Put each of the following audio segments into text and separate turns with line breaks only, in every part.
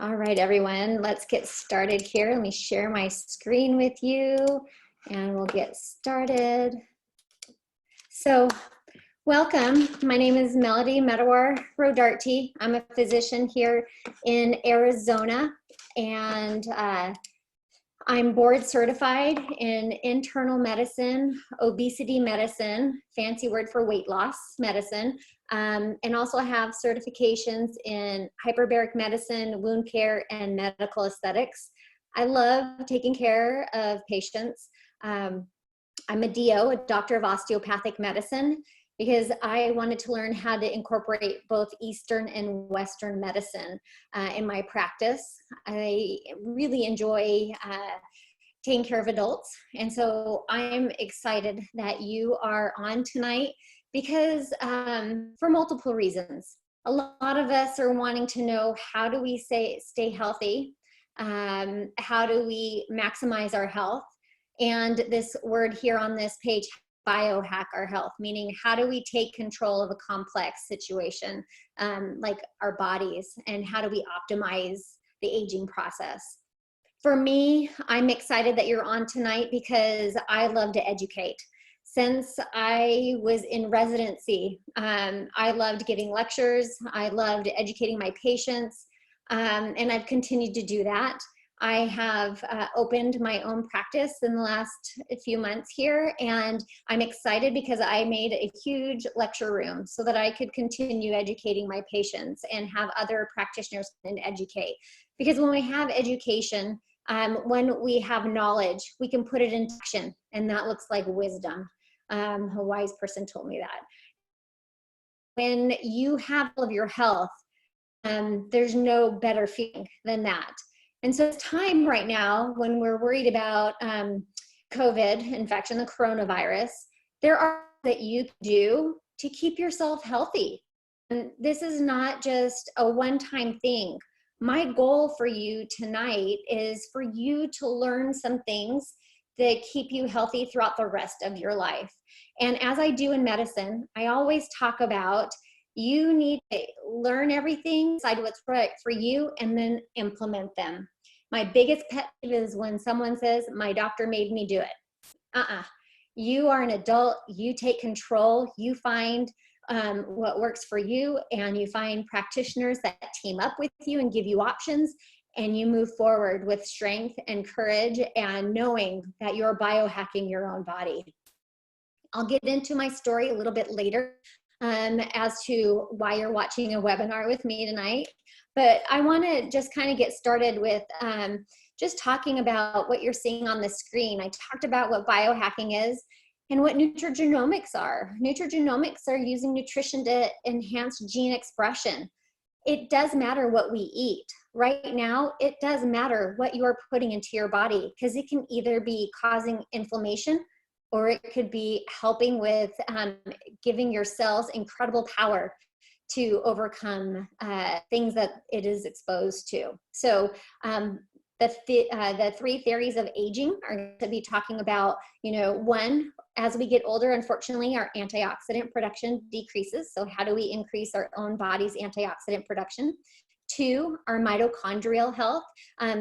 All right, everyone, let's get started here. Let me share my screen with you and we'll get started. So welcome. My name is Melody Medawar Rodarte. I'm a physician here in Arizona, and I'm board certified in internal medicine, obesity medicine, fancy word for weight loss medicine, and also have certifications in hyperbaric medicine, wound care, and medical aesthetics. I love taking care of patients. I'm a DO, a doctor of osteopathic medicine, because I wanted to learn how to incorporate both Eastern and Western medicine in my practice. I really enjoy taking care of adults. And so I'm excited that you are on tonight because for multiple reasons. A lot of us are wanting to know, how do we stay healthy? How do we maximize our health? And this word here on this page, biohack our health, meaning how do we take control of a complex situation like our bodies, and how do we optimize the aging process? For me, I'm excited that you're on tonight because I love to educate. Since I was in residency, I loved giving lectures, I loved educating my patients, and I've continued to do that. I have opened my own practice in the last few months here, and I'm excited because I made a huge lecture room so that I could continue educating my patients and have other practitioners and educate. Because when we have education, when we have knowledge, we can put it into action, and that looks like wisdom. A wise person told me that. When you have all of your health, there's no better feeling than that. And so it's time right now, when we're worried about COVID infection, the coronavirus, there are things that you can do to keep yourself healthy. And this is not just a one-time thing. My goal for you tonight is for you to learn some things that keep you healthy throughout the rest of your life. And as I do in medicine, I always talk about, you need to learn everything, decide what's right for you, and then implement them. My biggest pet peeve is when someone says, my doctor made me do it. You are an adult, you take control, you find what works for you, and you find practitioners that team up with you and give you options, and you move forward with strength and courage and knowing that you're biohacking your own body. I'll get into my story a little bit later as to why you're watching a webinar with me tonight. But I want to just kind of get started with just talking about what you're seeing on the screen. I talked about what biohacking is and what nutrigenomics are. Nutrigenomics are using nutrition to enhance gene expression. It does matter what we eat. Right now, it does matter what you are putting into your body, because it can either be causing inflammation, or it could be helping with giving your cells incredible power to overcome things that it is exposed to. So the three theories of aging are going to be talking about, one, as we get older, unfortunately, our antioxidant production decreases. So how do we increase our own body's antioxidant production? Two, our mitochondrial health,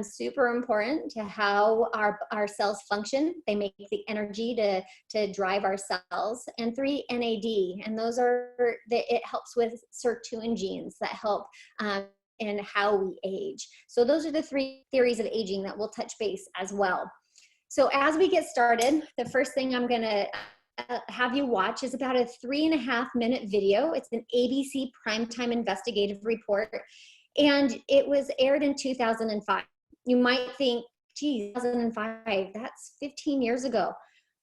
super important to how our cells function. They make the energy to drive our cells. And three, NAD, and those are, it helps with sirtuin genes that help in how we age. So those are the three theories of aging that we'll touch base as well. So as we get started, the first thing I'm gonna have you watch is about a 3.5-minute video. It's an ABC Primetime investigative report, and it was aired in 2005. You might think, geez, 2005, that's 15 years ago.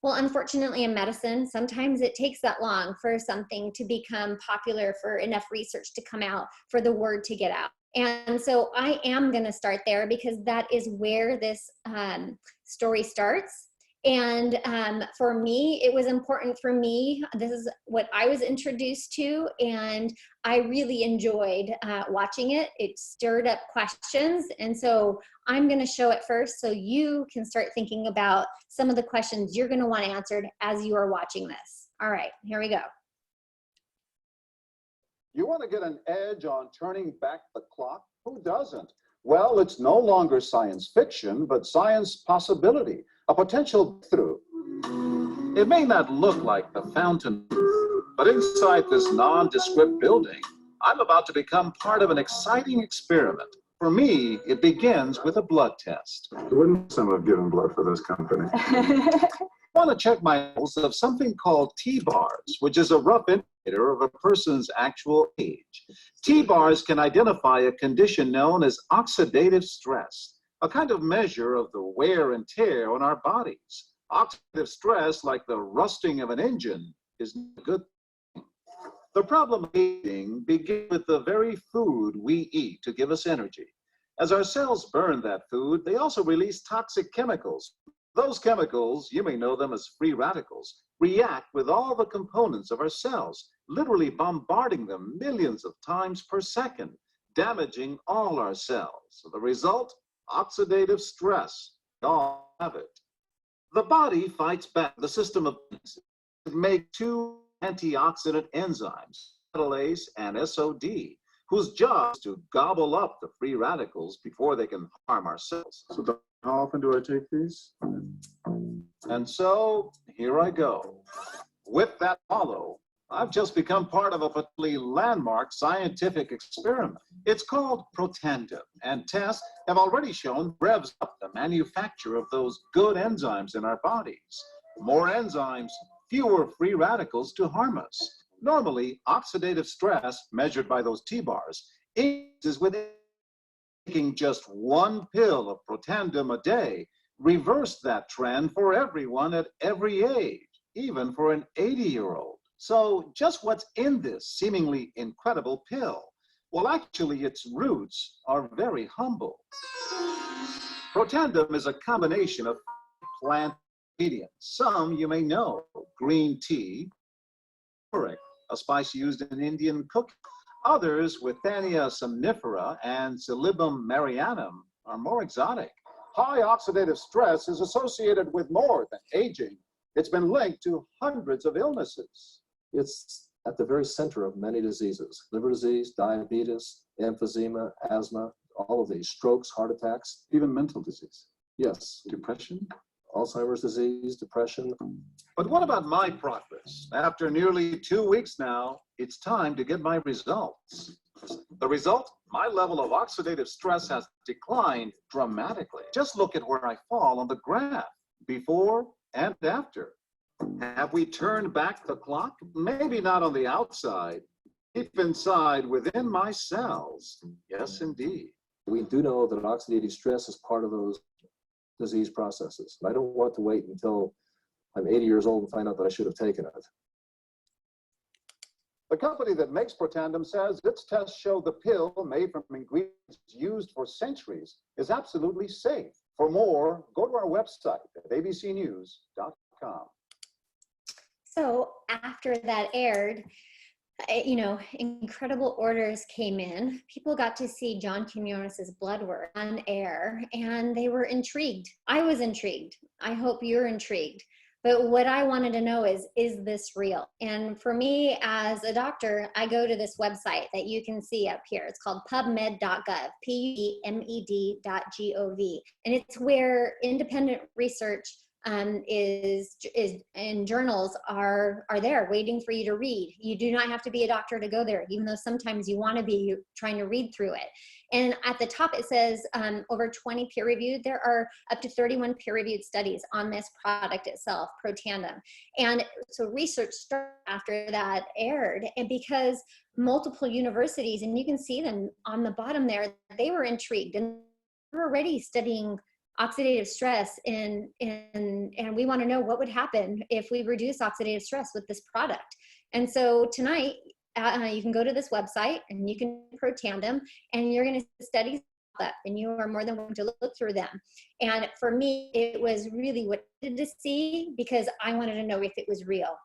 Well, unfortunately in medicine, sometimes it takes that long for something to become popular, for enough research to come out, for the word to get out. And so I am gonna start there because that is where this story starts. And for me, it was important for me. This is what I was introduced to, and I really enjoyed watching it. It stirred up questions, and so I'm going to show it first so you can start thinking about some of the questions you're going to want answered as you are watching this. All right, here we go.
You want to get an edge on turning back the clock? Who doesn't? Well, it's no longer science fiction, but science possibility, a potential breakthrough. It may not look like the fountain, but inside this nondescript building, I'm about to become part of an exciting experiment. For me, it begins with a blood test.
Wouldn't some have given blood for this company?
I want to check my levels of something called T-bars, which is a rough indicator of a person's actual age. T-bars can identify a condition known as oxidative stress, a kind of measure of the wear and tear on our bodies. Oxidative stress, like the rusting of an engine, is not a good thing. The problem of aging begins with the very food we eat to give us energy. As our cells burn that food, they also release toxic chemicals. Those chemicals, you may know them as free radicals, react with all the components of our cells, literally bombarding them millions of times per second, damaging all our cells. The result? Oxidative stress. We all have it. The body fights back. The system of make two antioxidant enzymes, catalase and SOD, whose job is to gobble up the free radicals before they can harm our cells.
So how often do I take these?
And so, here I go. With that follow, I've just become part of a particularly landmark scientific experiment. It's called Protandim, and tests have already shown revs up the manufacture of those good enzymes in our bodies. More enzymes, fewer free radicals to harm us. Normally, oxidative stress, measured by those T-bars, increases with taking just one pill of Protandim a day. Reverse that trend for everyone at every age, even for an 80-year-old. So just what's in this seemingly incredible pill? Well, actually, its roots are very humble. Protandim is a combination of plant ingredients. Some you may know: green tea, turmeric, a spice used in Indian cooking. Others, Withania somnifera and Silybum marianum, are more exotic. High oxidative stress is associated with more than aging. It's been linked to hundreds of illnesses.
It's at the very center of many diseases: liver disease, diabetes, emphysema, asthma, all of these, strokes, heart attacks.
Even mental disease.
Yes,
Depression?
Alzheimer's disease, depression.
But what about my progress? After nearly 2 weeks now, it's time to get my results. The result? My level of oxidative stress has declined dramatically. Just look at where I fall on the graph, before and after. Have we turned back the clock? Maybe not on the outside, deep inside within my cells. Yes, indeed.
We do know that oxidative stress is part of those disease processes. I don't want to wait until I'm 80 years old and find out that I should have taken it.
The company that makes Protandim says its tests show the pill, made from ingredients used for centuries, is absolutely safe. For more, go to our website at abcnews.com.
So after that aired, incredible orders came in. People got to see John Quinones's blood work on air, and they were intrigued. I was intrigued. I hope you're intrigued. But what I wanted to know is this real? And for me as a doctor, I go to this website that you can see up here. It's called pubmed.gov, PUBMED.gov. And it's where independent research is and journals are there waiting for you to read. You do not have to be a doctor to go there, even though sometimes you want to be trying to read through it. And at the top it says over 20 peer-reviewed. There are up to 31 peer-reviewed studies on this product itself, Protandim. And so research started after that aired, and because multiple universities, and you can see them on the bottom there, they were intrigued and they were already studying oxidative stress and we want to know what would happen if we reduce oxidative stress with this product. And so tonight you can go to this website and you can Protandim, and you're going to study that, and you are more than welcome to look through them. And for me, it was really what I wanted to see, because I wanted to know if it was real.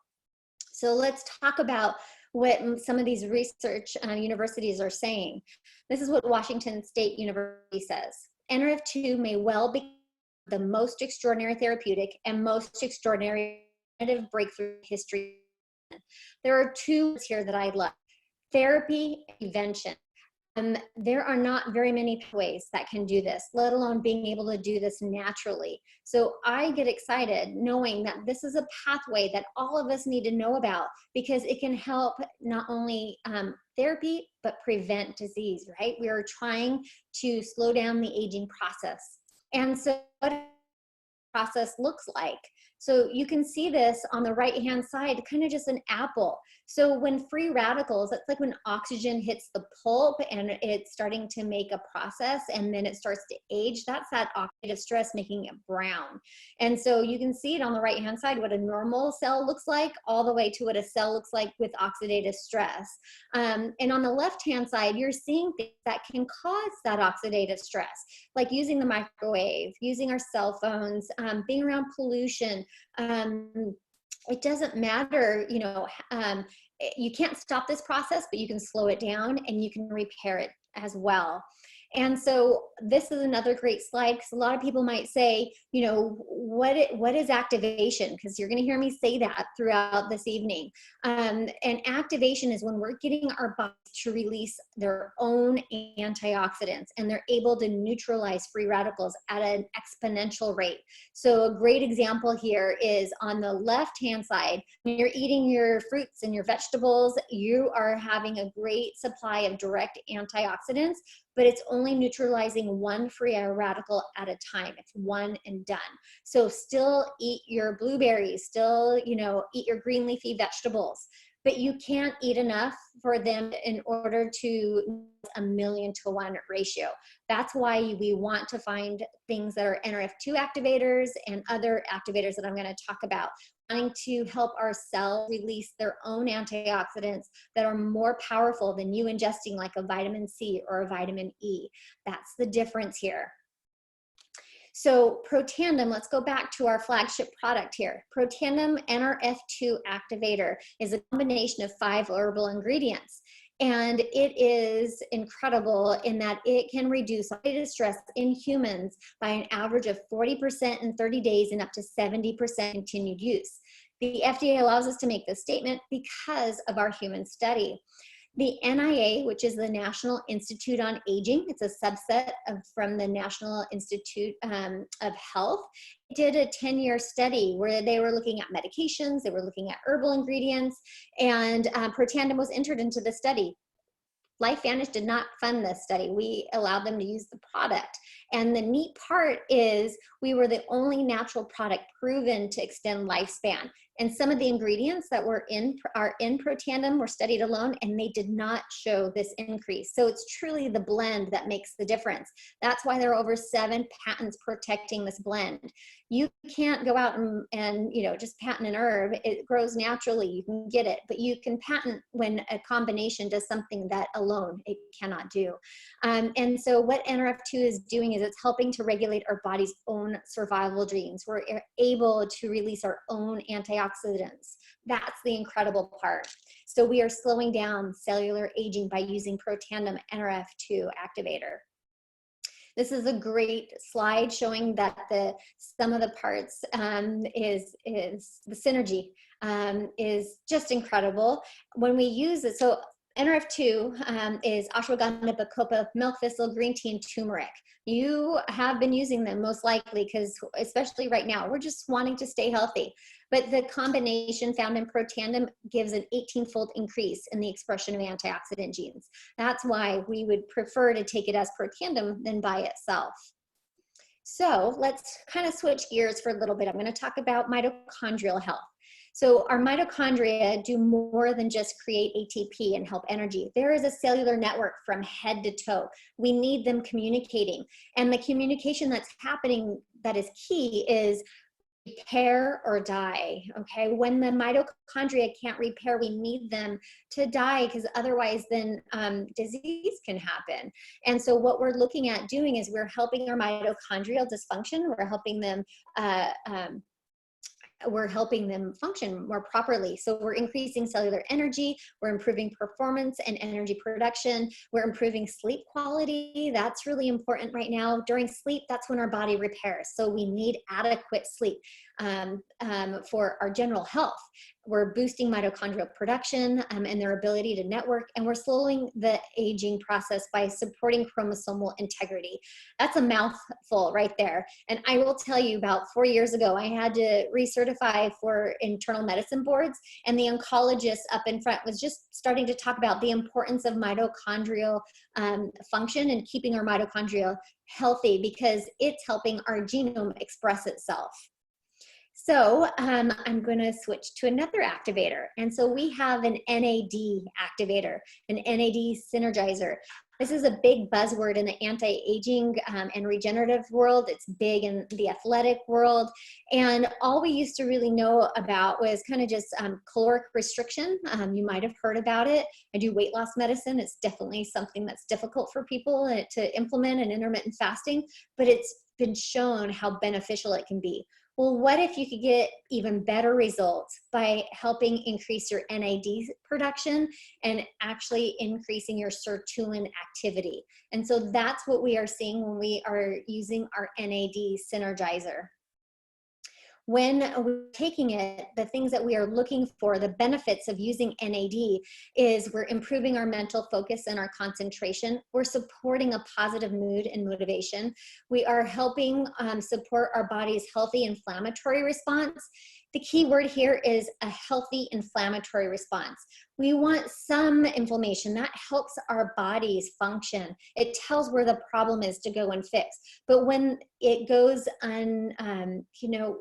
So let's talk about what some of these research universities are saying. This is what Washington State University says. NRF2 may well be the most extraordinary therapeutic and most extraordinary breakthrough history. There are two here that I love: therapy and prevention. there are not very many ways that can do this, let alone being able to do this naturally. So I get excited knowing that this is a pathway that all of us need to know about, because it can help not only therapy, but prevent disease, right? We are trying to slow down the aging process. And so what process looks like. So you can see this on the right-hand side, kind of just an apple. So when free radicals, that's like when oxygen hits the pulp and it's starting to make a process and then it starts to age, that's that oxidative stress making it brown. And so you can see it on the right-hand side, what a normal cell looks like, all the way to what a cell looks like with oxidative stress. And on the left-hand side, you're seeing things that can cause that oxidative stress, like using the microwave, using our cell phones, being around pollution. It doesn't matter, you know, you can't stop this process, but you can slow it down and you can repair it as well. And so this is another great slide, because a lot of people might say, you know, what is activation? Because you're going to hear me say that throughout this evening. And activation is when we're getting our bodies to release their own antioxidants, and they're able to neutralize free radicals at an exponential rate. So a great example here is on the left-hand side, when you're eating your fruits and your vegetables, you are having a great supply of direct antioxidants, but it's only neutralizing one free radical at a time. It's one and done. So still eat your blueberries, still, you know, eat your green leafy vegetables, but you can't eat enough for them in order to 1,000,000 to 1 ratio. That's why we want to find things that are NRF2 activators and other activators that I'm going to talk about, wanting to help our cells release their own antioxidants that are more powerful than you ingesting like a vitamin C or a vitamin E. That's the difference here. So Protandim, let's go back to our flagship product here. Protandim NRF2 activator is a combination of 5 herbal ingredients. And it is incredible in that it can reduce oxidative stress in humans by an average of 40% in 30 days and up to 70% continued use. The FDA allows us to make this statement because of our human study. The NIA, which is the National Institute on Aging, it's a subset from the National Institute of Health, did a 10-year study where they were looking at medications, they were looking at herbal ingredients, and Protandim was entered into the study. LifeVantage did not fund this study. We allowed them to use the product. And the neat part is we were the only natural product proven to extend lifespan. And some of the ingredients that are in Protandim were studied alone, and they did not show this increase. So it's truly the blend that makes the difference. That's why there are over 7 patents protecting this blend. You can't go out and you know, just patent an herb. It grows naturally. You can get it, but you can patent when a combination does something that alone it cannot do. And so what NRF2 is doing is it's helping to regulate our body's own survival genes. We're able to release our own antioxidants. That's the incredible part. So we are slowing down cellular aging by using Protandim NRF2 activator. This is a great slide showing that the sum of the parts is the synergy is just incredible when we use it. So NRF2 is ashwagandha, bacopa, milk thistle, green tea, and turmeric. You have been using them most likely because, especially right now, we're just wanting to stay healthy. But the combination found in Protandim gives an 18-fold increase in the expression of antioxidant genes. That's why we would prefer to take it as Protandim than by itself. So let's kind of switch gears for a little bit. I'm going to talk about mitochondrial health. So our mitochondria do more than just create ATP and help energy. There is a cellular network from head to toe. We need them communicating. And the communication that's happening that is key is repair or die, okay? When the mitochondria can't repair, we need them to die because otherwise then disease can happen. And so what we're looking at doing is we're helping our mitochondrial dysfunction. We're helping them function more properly. So we're increasing cellular energy, we're improving performance and energy production, we're improving sleep quality. That's really important right now. During sleep, that's when our body repairs. So we need adequate sleep for our general health. we're boosting mitochondrial production and their ability to network, and we're slowing the aging process by supporting chromosomal integrity. That's a mouthful right there. And I will tell you, about 4 years ago, I had to recertify for internal medicine boards, and the oncologist up in front was just starting to talk about the importance of mitochondrial function and keeping our mitochondria healthy, because it's helping our genome express itself. So I'm going to switch to another activator. And so we have an NAD activator, an NAD synergizer. This is a big buzzword in the anti-aging and regenerative world. It's big in the athletic world. And all we used to really know about was kind of just caloric restriction. You might have heard about it. I do weight loss medicine. It's definitely something that's difficult for people to implement, and intermittent fasting, but it's been shown how beneficial it can be. Well, what if you could get even better results by helping increase your NAD production and actually increasing your sirtuin activity? And so that's what we are seeing when we are using our NAD synergizer. When we're taking it, the things that we are looking for, the benefits of using NAD, is we're improving our mental focus and our concentration. We're supporting a positive mood and motivation. We are helping support our body's healthy inflammatory response. The key word here is a healthy inflammatory response. We want some inflammation. That helps our bodies function. It tells where the problem is to go and fix. But when it goes on,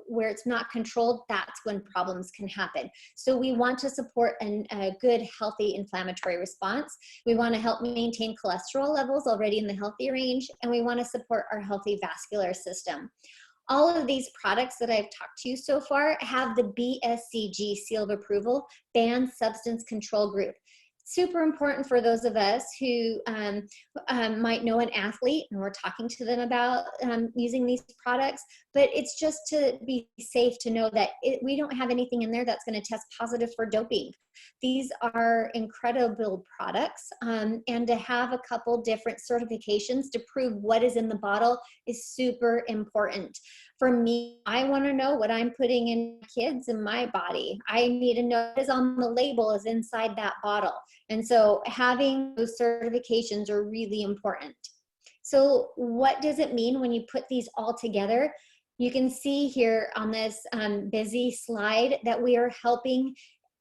where it's not controlled, that's when problems can happen. So we want to support a good, healthy inflammatory response. We want to help maintain cholesterol levels already in the healthy range, and we want to support our healthy vascular system. All of these products that I've talked to you so far have the BSCG seal of approval, Banned Substance Control Group. Super important for those of us who might know an athlete and we're talking to them about using these products, but it's just to be safe to know that we don't have anything in there that's going to test positive for doping. These are incredible products, and to have a couple different certifications to prove what is in the bottle is super important. For me, I want to know what I'm putting in kids in my body. I need to know what is on the label is inside that bottle. And so having those certifications are really important. So what does it mean when you put these all together? You can see here on this busy slide that we are helping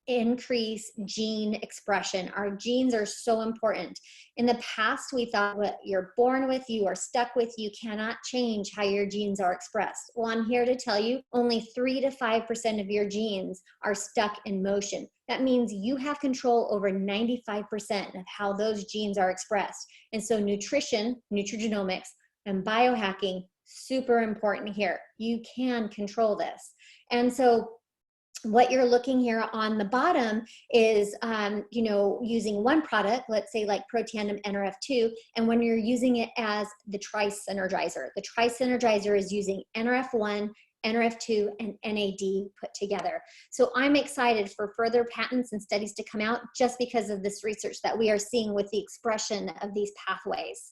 increase gene expression. Our genes are so important. In the past, we thought what you're born with, you are stuck with, you cannot change how your genes are expressed. Well, I'm here to tell you only 3 to 5% of your genes are stuck in motion. That means you have control over 95% of how those genes are expressed. And so nutrition, Nutrigenomics, and biohacking, super important here. You can control this. And so what you're looking here on the bottom is, using one product, let's say like Protandim NRF2, and when you're using it as the tri-synergizer. The tri-synergizer is using NRF1, NRF2, and NAD put together. So I'm excited for further patents and studies to come out just because of this research that we are seeing with the expression of these pathways.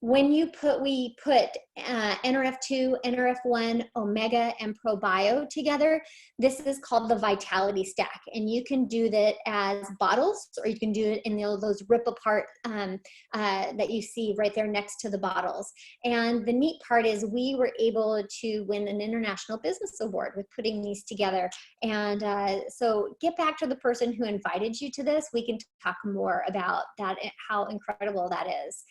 When we put NRF2, NRF1, Omega, and ProBio together, this is called the Vitality Stack. And you can do that as bottles, or you can do it in those rip apart that you see right there next to the bottles. And the neat part is we were able to win an International Business Award with putting these together. And so get back to the person who invited you to this. We can talk more about that, how incredible that is.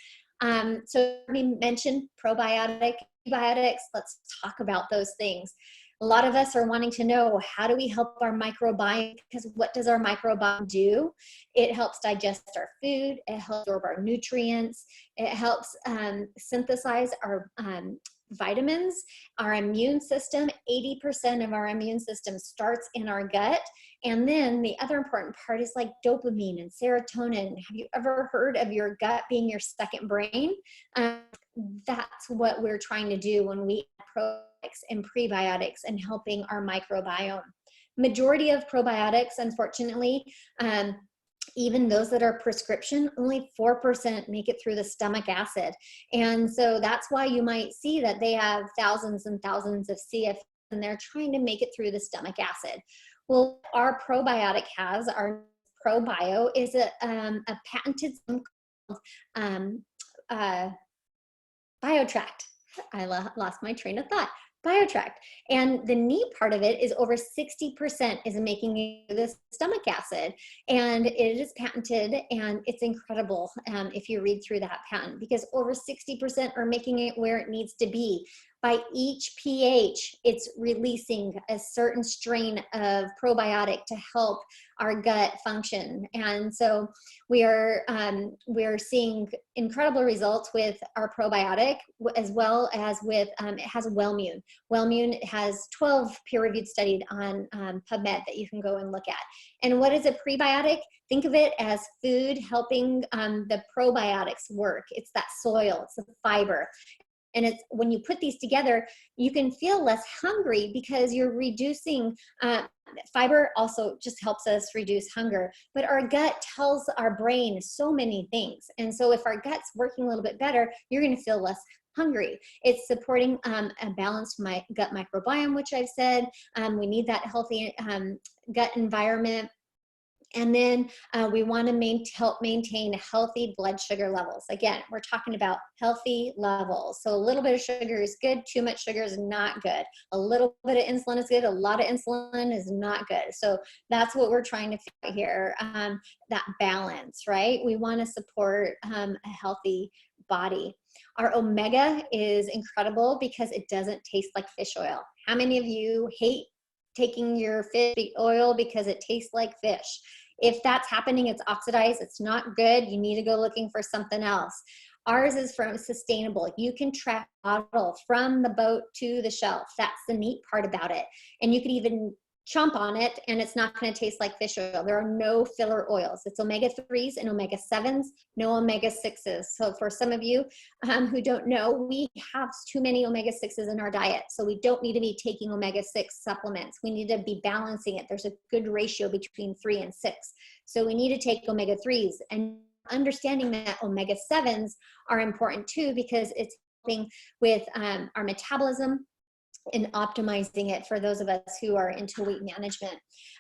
So we mentioned probiotic, prebiotics. Let's talk about those things. A lot of us are wanting to know, how do we help our microbiome? Because what does our microbiome do? It helps digest our food. It helps absorb our nutrients. It helps synthesize our vitamins. Our immune system, 80% of our immune system starts in our gut. And then the other important part is like dopamine and serotonin. Have you ever heard of your gut being your second brain? That's what we're trying to do when we add probiotics and prebiotics and helping our microbiome. Majority of probiotics, unfortunately, even those that are prescription, only 4% make it through the stomach acid. And so that's why you might see that they have thousands and thousands of CF, and they're trying to make it through the stomach acid. Well, our probiotic has, our ProBio is a patented um, uh, BioTract. I lost my train of thought. BioTract. And the neat part of it is over 60% is making this stomach acid, and it is patented, and it's incredible if you read through that patent, because over 60% are making it where it needs to be. By each pH, it's releasing a certain strain of probiotic to help our gut function. And so we're seeing incredible results with our probiotic, as well as with, it has Wellmune. Wellmune has 12 peer-reviewed studies on PubMed that you can go and look at. And what is a prebiotic? Think of it as food helping the probiotics work. It's that soil, it's the fiber. And it's when you put these together, you can feel less hungry because you're reducing, fiber also just helps us reduce hunger, but our gut tells our brain so many things. And so if our gut's working a little bit better, you're gonna feel less hungry. It's supporting a balanced gut microbiome, which I've said. We need that healthy gut environment. And then we want to help maintain healthy blood sugar levels. Again, we're talking about healthy levels. So a little bit of sugar is good. Too much sugar is not good. A little bit of insulin is good. A lot of insulin is not good. So that's what we're trying to figure out here, that balance, right? We want to support a healthy body. Our omega is incredible because it doesn't taste like fish oil. How many of you hate taking your fish oil because it tastes like fish? If that's happening, it's oxidized, it's not good, you need to go looking for something else. Ours is from sustainable. You can track bottle from the boat to the shelf. That's the neat part about it. And you could even chomp on it and it's not going to taste like fish oil. There are no filler oils. It's omega-3s and omega-7s, no omega-6s. So for some of you who don't know, we have too many omega-6s in our diet. So we don't need to be taking omega-6 supplements. We need to be balancing it. There's a good ratio between 3 and 6. So we need to take omega-3s, and understanding that omega-7s are important too, because it's helping with our metabolism and optimizing it for those of us who are into weight management.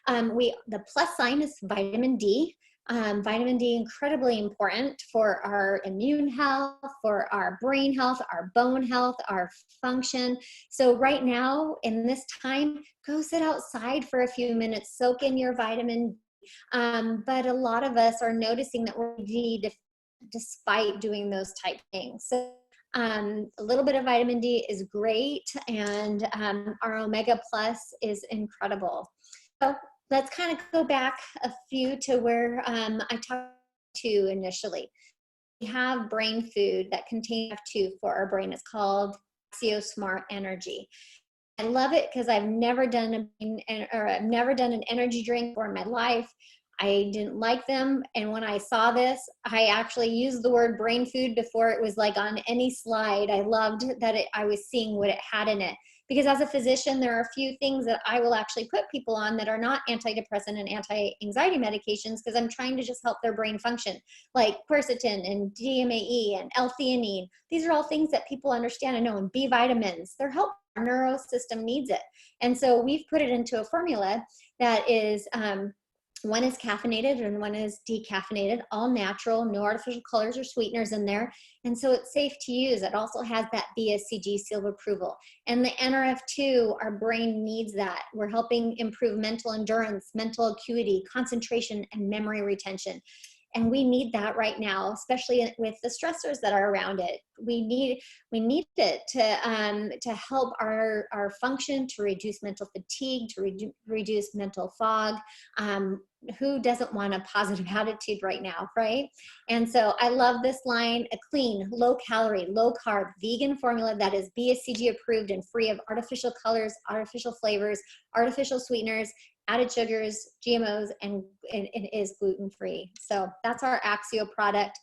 The plus sign is vitamin D. Vitamin D, incredibly important for our immune health, for our brain health, our bone health, our function. So right now, in this time, go sit outside for a few minutes, soak in your vitamin D. But a lot of us are noticing that we're D despite doing those type things. So a little bit of vitamin D is great, and our Omega Plus is incredible. So let's kind of go back a few to where I talked to initially. We have brain food that contains F2 for our brain. It's called AxioSmart Energy. I love it because I've never done an energy drink before in my life. I didn't like them, and when I saw this, I actually used the word brain food before it was like on any slide. I loved that I was seeing what it had in it, because as a physician, there are a few things that I will actually put people on that are not antidepressant and anti-anxiety medications, because I'm trying to just help their brain function, like quercetin and DMAE and L-theanine. These are all things that people understand and know, and B vitamins. They're helpful. Our neuro system needs it. And so we've put it into a formula that is, one is caffeinated and one is decaffeinated, all natural, no artificial colors or sweeteners in there. And so it's safe to use. It also has that BSCG seal of approval. And the NRF2, our brain needs that. We're helping improve mental endurance, mental acuity, concentration, and memory retention. And we need that right now, especially with the stressors that are around it. We need it to help our function, to reduce mental fatigue, to reduce mental fog. Who doesn't want a positive attitude right now, right? And so I love this line: a clean, low calorie, low carb, vegan formula that is BSCG approved and free of artificial colors, artificial flavors, artificial sweeteners, added sugars, GMOs, and it is gluten-free. So that's our Axio product.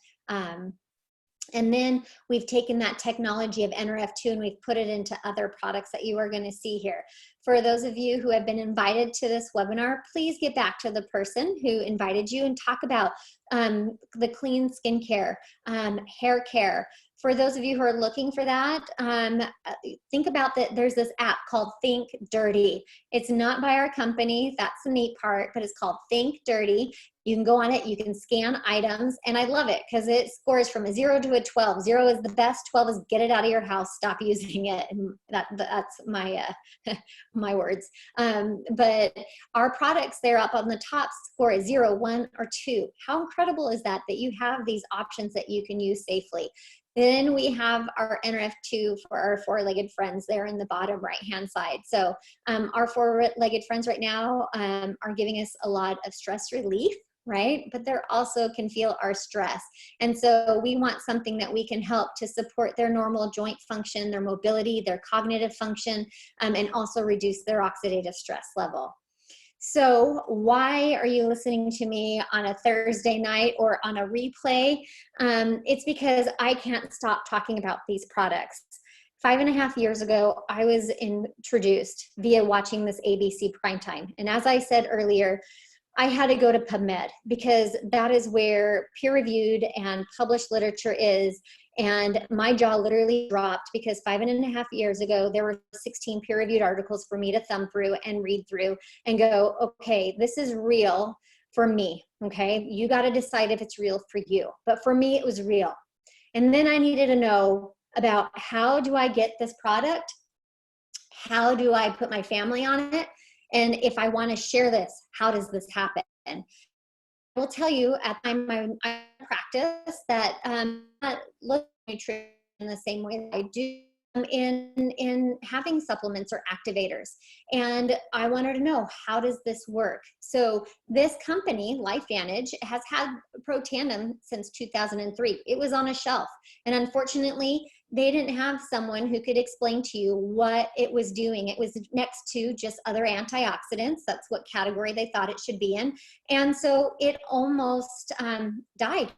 And then we've taken that technology of NRF2 and we've put it into other products that you are going to see here. For those of you who have been invited to this webinar, please get back to the person who invited you and talk about the clean skincare, hair care, for those of you who are looking for that, think about that. There's this app called Think Dirty. It's not by our company. That's the neat part, but it's called Think Dirty. You can go on it. You can scan items. And I love it because it scores from a 0 to a 12. 0 is the best. 12 is get it out of your house. Stop using it. And that's my, my words. But our products there up on the top score a 0, 1, or 2. How incredible is that, that you have these options that you can use safely? Then we have our NRF2 for our four-legged friends there in the bottom right-hand side. So our four-legged friends right now are giving us a lot of stress relief, right? But they're also can feel our stress. And so we want something that we can help to support their normal joint function, their mobility, their cognitive function, and also reduce their oxidative stress level. So why are you listening to me on a Thursday night or on a replay? It's because I can't stop talking about these products. 5.5 years ago, I was introduced via watching this ABC Primetime. And as I said earlier, I had to go to PubMed because that is where peer-reviewed and published literature is. And my jaw literally dropped because 5.5 years ago, there were 16 peer-reviewed articles for me to thumb through and read through and go, okay, this is real for me, okay? You got to decide if it's real for you. But for me, it was real. And then I needed to know about how do I get this product? How do I put my family on it? And if I want to share this, how does this happen? I will tell you at the time I practice that I look at nutrition in the same way that I do in having supplements or activators. And I wanted to know, how does this work? So this company, LifeVantage, has had Protandim since 2003. It was on a shelf. And unfortunately, they didn't have someone who could explain to you what it was doing. It was next to just other antioxidants. That's what category they thought it should be in. And so it almost died.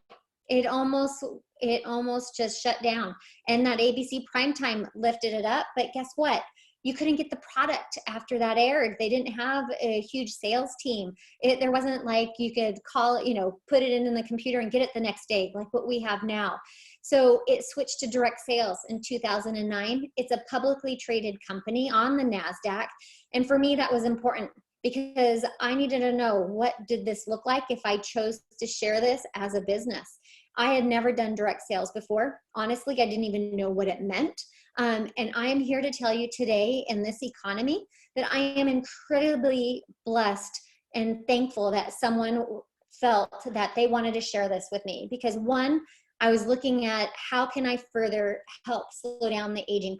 It almost just shut down. And that ABC Primetime lifted it up. But guess what? You couldn't get the product after that aired. They didn't have a huge sales team. There wasn't like you could call, put it in the computer and get it the next day, like what we have now. So it switched to direct sales in 2009. It's a publicly traded company on the NASDAQ. And for me, that was important because I needed to know, what did this look like if I chose to share this as a business? I had never done direct sales before. Honestly, I didn't even know what it meant. And I am here to tell you today in this economy that I am incredibly blessed and thankful that someone felt that they wanted to share this with me. Because one, I was looking at how can I further help slow down the aging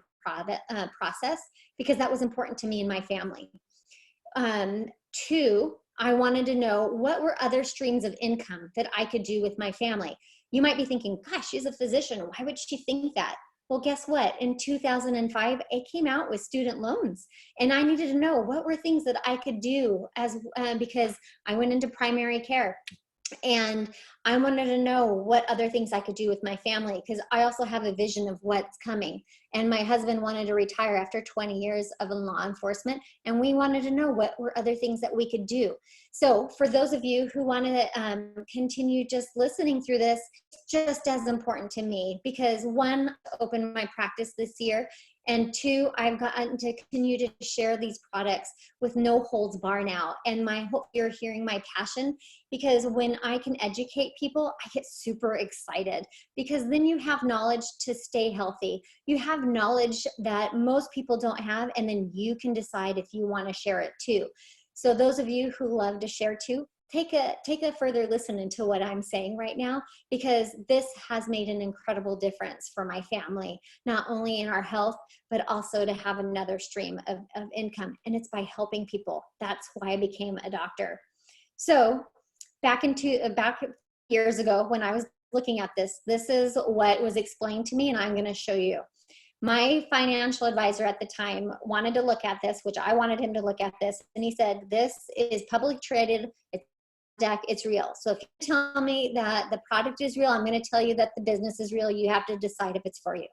process, because that was important to me and my family. Two, I wanted to know what were other streams of income that I could do with my family. You might be thinking, gosh, she's a physician. Why would she think that? Well, guess what? In 2005, it came out with student loans. And I needed to know what were things that I could do because I went into primary care. And I wanted to know what other things I could do with my family, because I also have a vision of what's coming. And my husband wanted to retire after 20 years of law enforcement, and we wanted to know what were other things that we could do. So for those of you who want to continue just listening through this, it's just as important to me, because one, I opened my practice this year, and two, I've gotten to continue to share these products with no holds bar now. And I hope you're hearing my passion, because when I can educate people, I get super excited, because then you have knowledge to stay healthy. You have knowledge that most people don't have, and then you can decide if you want to share it too. So those of you who love to share too, take a further listen into what I'm saying right now, because this has made an incredible difference for my family, not only in our health, but also to have another stream of income. And it's by helping people. That's why I became a doctor. So back years ago when I was looking at this is what was explained to me, and I'm going to show you. My financial advisor at the time wanted to look at this, which I wanted him to look at this. And he said, this is publicly traded. It's real. So if you tell me that the product is real, I'm going to tell you that the business is real. You have to decide if it's for you.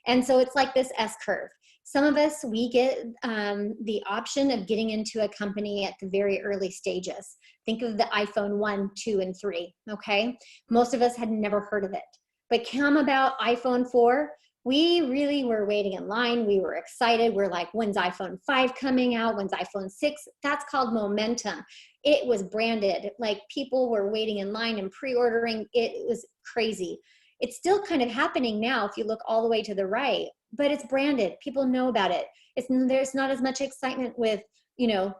And so it's like this S curve. Some of us, we get the option of getting into a company at the very early stages. Think of the iPhone 1, 2, and 3, okay? Most of us had never heard of it. But come about iPhone 4, we really were waiting in line. We were excited. We're like, when's iPhone 5 coming out? When's iPhone 6? That's called momentum. It was branded. Like, people were waiting in line and pre-ordering. It was crazy. It's still kind of happening now if you look all the way to the right, but it's branded. People know about it. There's not as much excitement with, you know,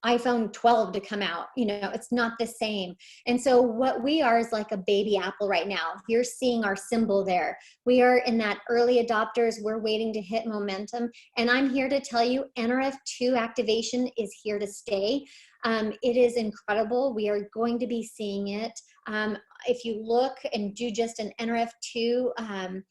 iPhone 12 to come out. You know, it's not the same. And so what we are is like a baby apple right now. You're seeing our symbol there. We are in that early adopters. We're waiting to hit momentum. And I'm here to tell you, NRF2 activation is here to stay. It is incredible. We are going to be seeing it. If you look and do just an NRF2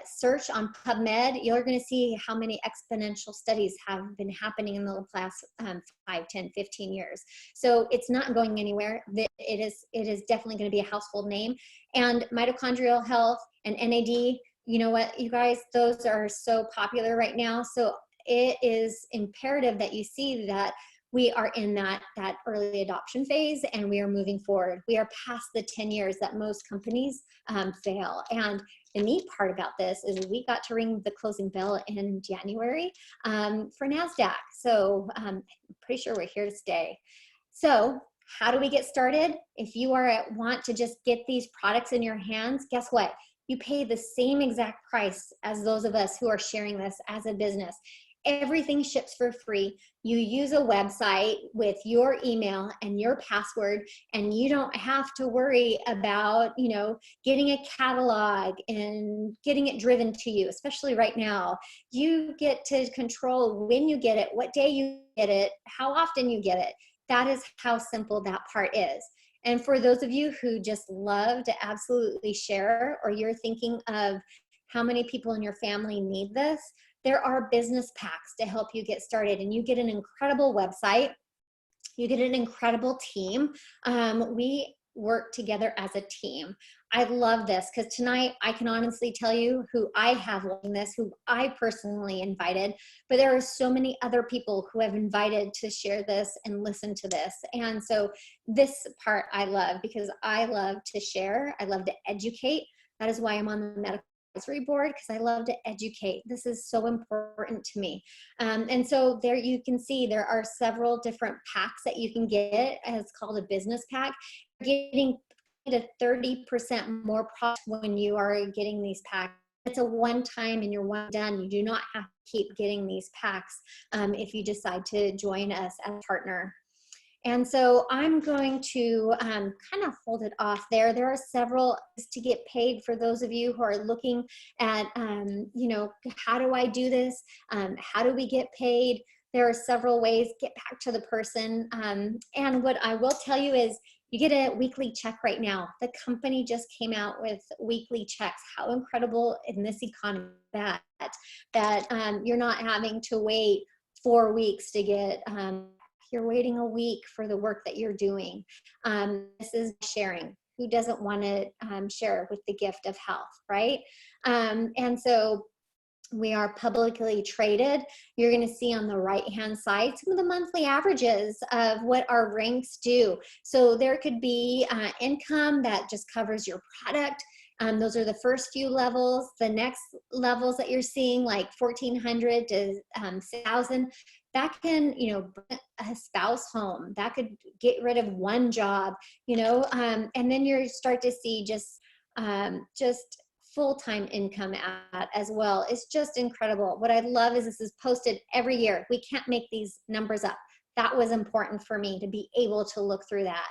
search on PubMed, you're going to see how many exponential studies have been happening in the last 5, 10, 15 years. So it's not going anywhere. It is definitely going to be a household name. And mitochondrial health and NAD, you know what, you guys, those are so popular right now. So it is imperative that you see that we are in that early adoption phase, and we are moving forward. We are past the 10 years that most companies fail. And the neat part about this is we got to ring the closing bell in January for NASDAQ. So I'm pretty sure we're here to stay. So how do we get started? If you want to just get these products in your hands, guess what? You pay the same exact price as those of us who are sharing this as a business. Everything ships for free. You use a website with your email and your password, and you don't have to worry about, you know, getting a catalog and getting it driven to you, especially right now. You get to control when you get it, what day you get it, how often you get it. That is how simple that part is. And for those of you who just love to absolutely share, or you're thinking of how many people in your family need this, there are business packs to help you get started, and you get an incredible website. You get an incredible team. We work together as a team. I love this because tonight I can honestly tell you who I have learned this, who I personally invited, but there are so many other people who have invited to share this and listen to this. And so this part I love because I love to share. I love to educate. That is why I'm on the medical advisory board, because I love to educate. This is so important to me. And so there you can see there are several different packs that you can get. It's called a business pack. You're getting to 30% more product when you are getting these packs. It's a one-time and you're one done. You do not have to keep getting these packs if you decide to join us as a partner. And so I'm going to kind of hold it off there. There are several ways to get paid for those of you who are looking at, you know, how do I do this? How do we get paid? There are several ways. Get back to the person. And what I will tell you is you get a weekly check right now. The company just came out with weekly checks. How incredible in this economy that you're not having to wait 4 weeks to get you're waiting a week for the work that you're doing. This is sharing. Who doesn't want to share with the gift of health, right? And so we are publicly traded. You're going to see on the right-hand side some of the monthly averages of what our ranks do. So there could be income that just covers your product. Those are the first few levels. The next levels that you're seeing, like 1,400 to 6,000, that can, you know, bring a spouse home. That could get rid of one job, you know, and then you start to see just full-time income as well. It's just incredible. What I love is this is posted every year. We can't make these numbers up. That was important for me to be able to look through that.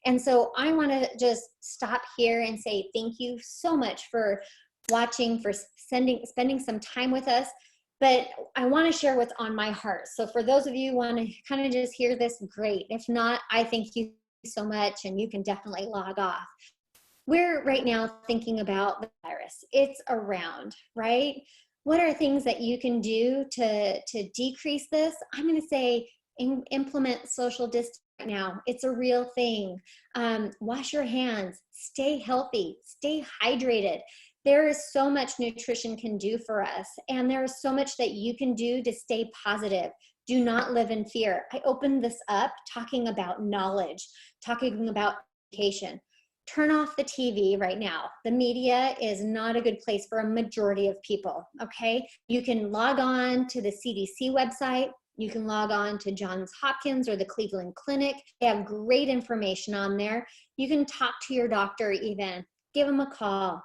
And so I want to just stop here and say thank you so much for watching, for spending some time with us. But I want to share what's on my heart. So for those of you who want to kind of just hear this, great. If not, I thank you so much, and you can definitely log off. We're right now thinking about the virus. It's around, right? What are things that you can do to decrease this? I'm going to say implement social distance right now. It's a real thing. Wash your hands, stay healthy, stay hydrated. There is so much nutrition can do for us, and there is so much that you can do to stay positive. Do not live in fear. I opened this up talking about knowledge, talking about education. turn off the TV right now. The media is not a good place for a majority of people, okay? You can log on to the CDC website. You can log on to Johns Hopkins or the Cleveland Clinic. They have great information on there. You can talk to your doctor even. Give them a call.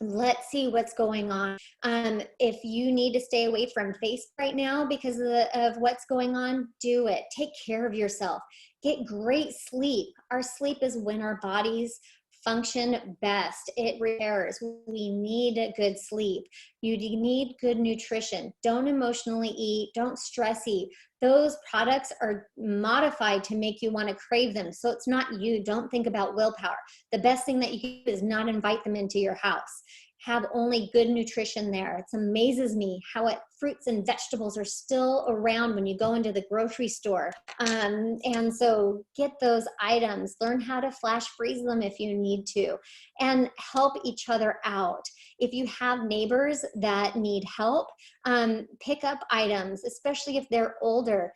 Let's see what's going on. If you need to stay away from Facebook right now because of what's going on, do it. Take care of yourself. Get great sleep. Our sleep is when our bodies function best. It repairs. We need a good sleep. You need good nutrition. Don't emotionally eat. Don't stress eat. Those products are modified to make you want to crave them. So it's not you. Don't think about willpower. The best thing that you can do is not invite them into your house. Have only good nutrition there. It amazes me how fruits and vegetables are still around when you go into the grocery store. And so get those items, learn how to flash freeze them if you need to, and help each other out. If you have neighbors that need help, pick up items, especially if they're older,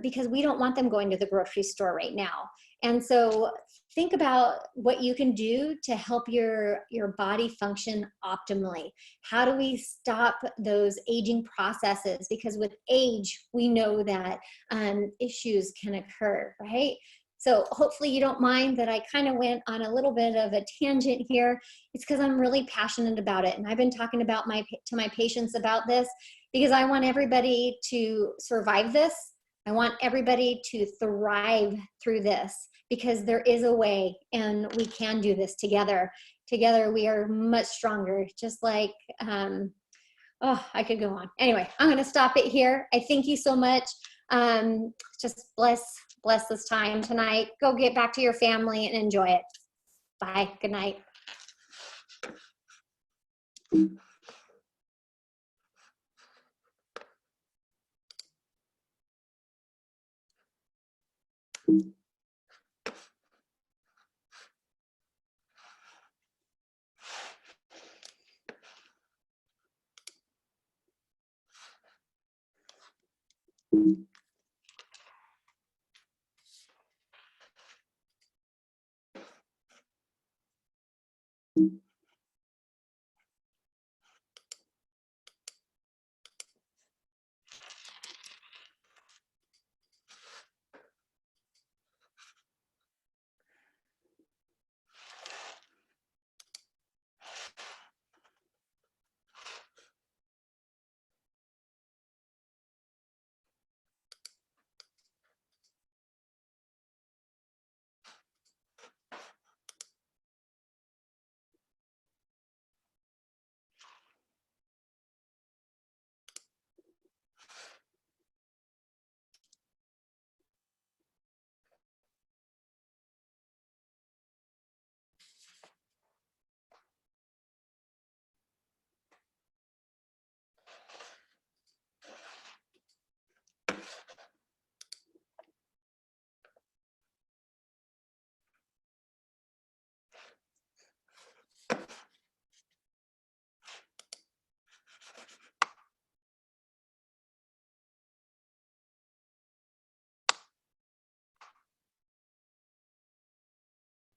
because we don't want them going to the grocery store right now. And so think about what you can do to help your body function optimally. How do we stop those aging processes? Because with age, we know that issues can occur, right? So hopefully you don't mind that I kind of went on a little bit of a tangent here. It's because I'm really passionate about it. And I've been talking about to my patients about this because I want everybody to survive this. I want everybody to thrive through this because there is a way and we can do this together. Together we are much stronger, just like, oh, I could go on. Anyway, I'm gonna stop it here. I thank you so much. Just bless this time tonight. Go get back to your family and enjoy it. Bye, good night.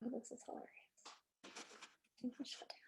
Oh, this is hilarious. I think I'll shut down.